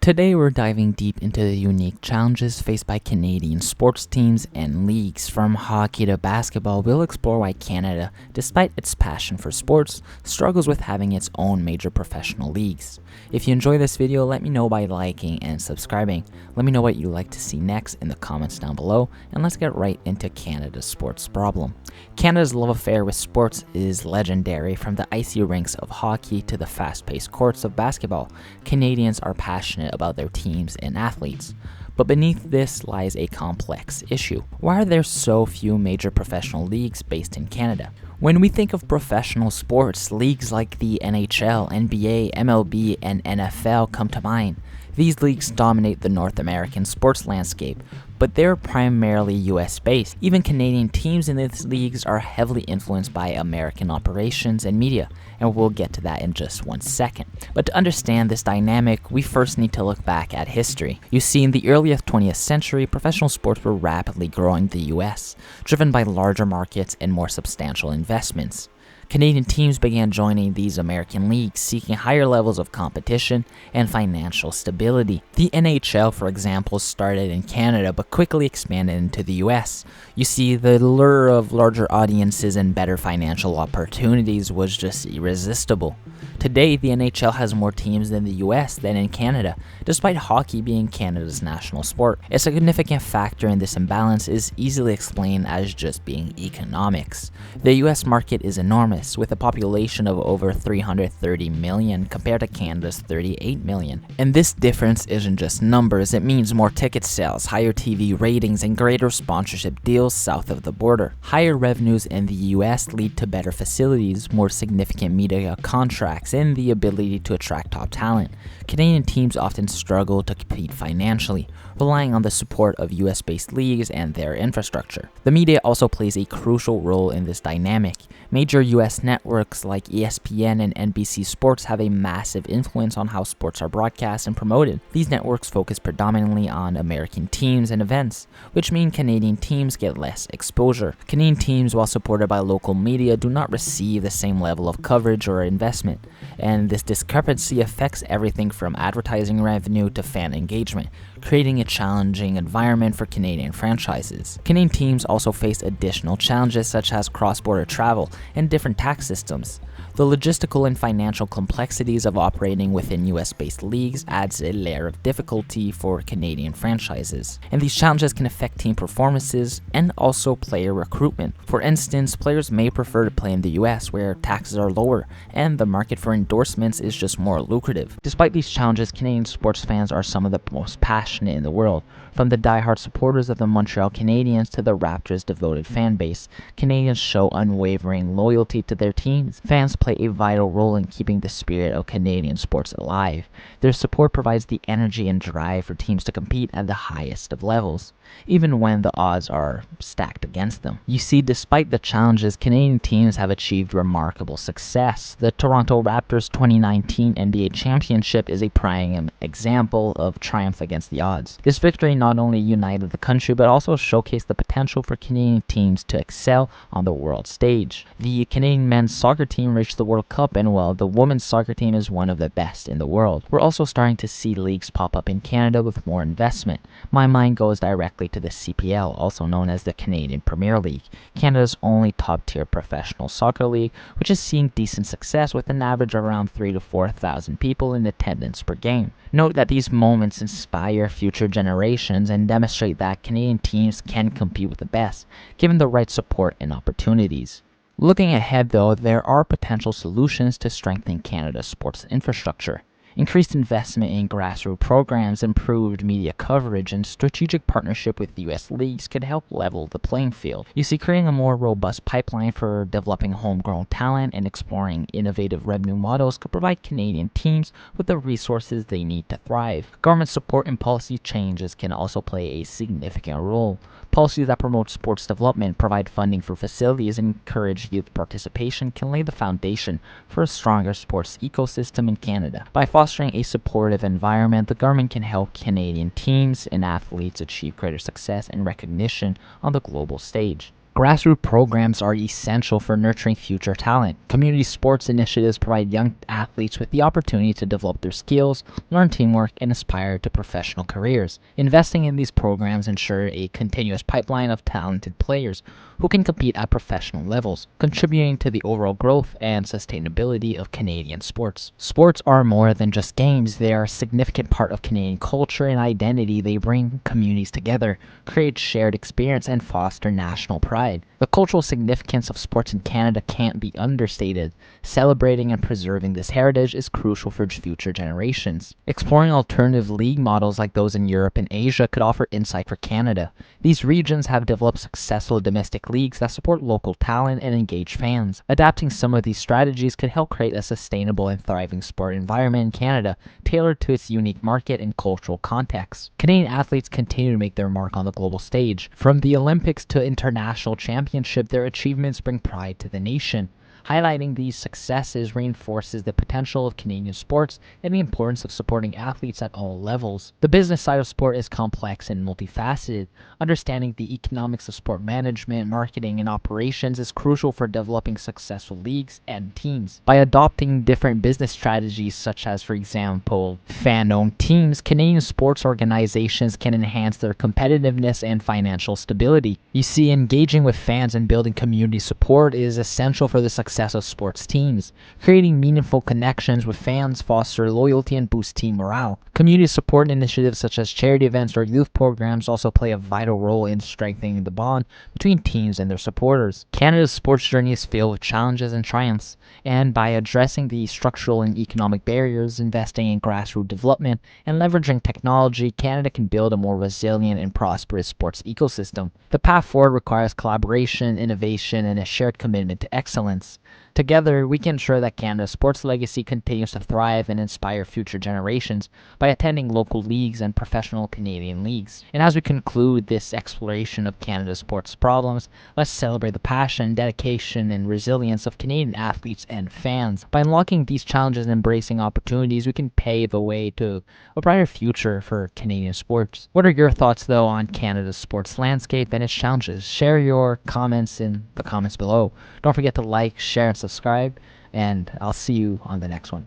Today we're diving deep into the unique challenges faced by Canadian sports teams and leagues. From hockey to basketball, we'll explore why Canada, despite its passion for sports, struggles with having its own major professional leagues. If you enjoy this video, let me know by liking and subscribing. Let me know what you'd like to see next in the comments down below, and let's get right into Canada's sports problem. Canada's love affair with sports is legendary. From the icy rinks of hockey to the fast-paced courts of basketball, Canadians are passionate about their teams and athletes. But beneath this lies a complex issue. Why are there so few major professional leagues based in Canada? When we think of professional sports, leagues like the NHL, NBA, MLB, and NFL come to mind. These leagues dominate the North American sports landscape, but they're primarily US based. Even Canadian teams in these leagues are heavily influenced by American operations and media, and we'll get to that in just one second. But to understand this dynamic, we first need to look back at history. You see, in the early 20th century, professional sports were rapidly growing in the US, driven by larger markets and more substantial investments. Canadian teams began joining these American leagues, seeking higher levels of competition and financial stability. The NHL, for example, started in Canada but quickly expanded into the US. You see, the lure of larger audiences and better financial opportunities was just irresistible. Today, the NHL has more teams in the US than in Canada, despite hockey being Canada's national sport. A significant factor in this imbalance is easily explained as just being economics. The US market is enormous, with a population of over 330 million compared to Canada's 38 million. And this difference isn't just numbers, it means more ticket sales, higher TV ratings, and greater sponsorship deals south of the border. Higher revenues in the US lead to better facilities, more significant media contracts, and the ability to attract top talent. Canadian teams often struggle to compete financially, relying on the support of US-based leagues and their infrastructure. The media also plays a crucial role in this dynamic. Major US networks like ESPN and NBC Sports have a massive influence on how sports are broadcast and promoted. These networks focus predominantly on American teams and events, which mean Canadian teams get less exposure. Canadian teams, while supported by local media, do not receive the same level of coverage or investment, and this discrepancy affects everything from advertising revenue to fan engagement, creating a challenging environment for Canadian franchises. Canadian teams also face additional challenges such as cross-border travel and different tax systems. The logistical and financial complexities of operating within US-based leagues adds a layer of difficulty for Canadian franchises, and these challenges can affect team performances and also player recruitment. For instance, players may prefer to play in the US where taxes are lower and the market for endorsements is just more lucrative. Despite these challenges, Canadian sports fans are some of the most passionate in the world. From the die-hard supporters of the Montreal Canadiens to the Raptors' devoted fan base, Canadians show unwavering loyalty to their teams. Fans play a vital role in keeping the spirit of Canadian sports alive. Their support provides the energy and drive for teams to compete at the highest of levels, even when the odds are stacked against them. You see, despite the challenges, Canadian teams have achieved remarkable success. The Toronto Raptors' 2019 NBA championship is a prime example of triumph against the odds. This victory not only united the country, but also showcased the potential for Canadian teams to excel on the world stage. The Canadian men's soccer team reached the World Cup, and while the women's soccer team is one of the best in the world, we're also starting to see leagues pop up in Canada with more investment. My mind goes directly to the CPL, also known as the Canadian Premier League, Canada's only top-tier professional soccer league, which is seeing decent success with an average of around 3,000 to 4,000 people in attendance per game. Note that these moments inspire future generations and demonstrate that Canadian teams can compete with the best, given the right support and opportunities. Looking ahead though, there are potential solutions to strengthen Canada's sports infrastructure. Increased investment in grassroots programs, improved media coverage, and strategic partnership with US leagues could help level the playing field. You see, creating a more robust pipeline for developing homegrown talent and exploring innovative revenue models could provide Canadian teams with the resources they need to thrive. Government support and policy changes can also play a significant role. Policies that promote sports development, provide funding for facilities, and encourage youth participation can lay the foundation for a stronger sports ecosystem in Canada. By fostering a supportive environment, the government can help Canadian teams and athletes achieve greater success and recognition on the global stage. Grassroots programs are essential for nurturing future talent. Community sports initiatives provide young athletes with the opportunity to develop their skills, learn teamwork, and aspire to professional careers. Investing in these programs ensure a continuous pipeline of talented players who can compete at professional levels, contributing to the overall growth and sustainability of Canadian sports. Sports are more than just games, they are a significant part of Canadian culture and identity. They bring communities together, create shared experience, and foster national pride. The cultural significance of sports in Canada can't be understated. Celebrating and preserving this heritage is crucial for future generations. Exploring alternative league models like those in Europe and Asia could offer insight for Canada. These regions have developed successful domestic leagues that support local talent and engage fans. Adapting some of these strategies could help create a sustainable and thriving sport environment in Canada, tailored to its unique market and cultural context. Canadian athletes continue to make their mark on the global stage. From the Olympics to international championship, their achievements bring pride to the nation. Highlighting these successes reinforces the potential of Canadian sports and the importance of supporting athletes at all levels. The business side of sport is complex and multifaceted. Understanding the economics of sport management, marketing, and operations is crucial for developing successful leagues and teams. By adopting different business strategies, such as, for example, fan-owned teams, Canadian sports organizations can enhance their competitiveness and financial stability. You see, engaging with fans and building community support is essential for the success of sports teams. Creating meaningful connections with fans foster loyalty and boost team morale. Community support initiatives such as charity events or youth programs also play a vital role in strengthening the bond between teams and their supporters. Canada's sports journey is filled with challenges and triumphs, and by addressing the structural and economic barriers, investing in grassroots development, and leveraging technology, Canada can build a more resilient and prosperous sports ecosystem. The path forward requires collaboration, innovation, and a shared commitment to excellence. Together, we can ensure that Canada's sports legacy continues to thrive and inspire future generations by attending local leagues and professional Canadian leagues. And as we conclude this exploration of Canada's sports problems, let's celebrate the passion, dedication, and resilience of Canadian athletes and fans. By unlocking these challenges and embracing opportunities, we can pave the way to a brighter future for Canadian sports. What are your thoughts, though, on Canada's sports landscape and its challenges? Share your comments in the comments below. Don't forget to like, share, and subscribe, and I'll see you on the next one.